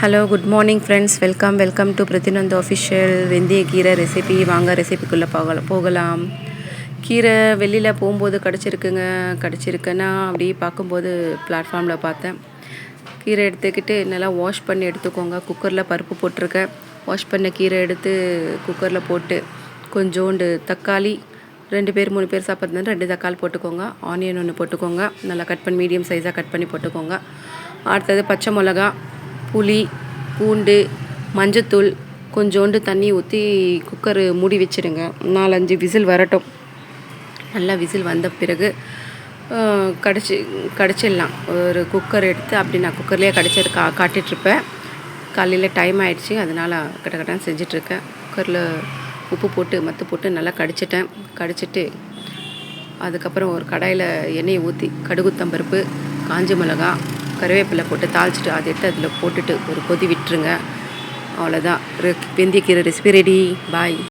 Hello good morning friends, welcome to Pratinand official வெந்தய கீரை recipe. வாங்க ரெசிபிக்குள்ளே போகலாம். கீரை வெளியில் போகும்போது கிடச்சிருக்குன்னா அப்படியே பார்க்கும்போது பிளாட்ஃபார்மில் பார்த்தேன். கீரை எடுத்துக்கிட்டு நல்லா வாஷ் பண்ணி எடுத்துக்கோங்க. குக்கரில் பருப்பு போட்டிருக்கேன். வாஷ் பண்ண கீரை எடுத்து குக்கரில் போட்டு கொஞ்சோண்டு தக்காளி, 2 பேர் 3 பேர் சாப்பிட்றது 2 தக்காளி போட்டுக்கோங்க. ஆனியன் 1 போட்டுக்கோங்க. நல்லா கட் பண்ணி மீடியம் சைஸாக கட் பண்ணி போட்டுக்கோங்க. அடுத்தது பச்சை மிளகா, புளி, பூண்டு, மஞ்சத்தூள், கொஞ்சோண்டு தண்ணி ஊற்றி குக்கரு மூடி வச்சுடுங்க. 4-5 விசில் வரட்டும். நல்லா விசில் வந்த பிறகு கடிச்சிடலாம். ஒரு குக்கர் எடுத்து அப்படி நான் குக்கர்லேயே காட்டிகிட்ருப்பேன். காலையில் டைம் ஆகிடுச்சி, அதனால் கடகடான்னு செஞ்சிட்ருக்கேன். குக்கரில் உப்பு போட்டு மத்து போட்டு நல்லா கடிச்சிட்டு அதுக்கப்புறம் ஒரு கடாயில் எண்ணெயை ஊற்றி கடுகுத்தம்பருப்பு, காஞ்ச மிளகா, கருவேப்பிலை போட்டு தாளிச்சிட்டு அதை எடுத்து அதில் போட்டுட்டு ஒரு கொதி விட்டுருங்க. அவ்வளோதான், வெந்தய கீரை ரெசிபி ரெடி. பாய்.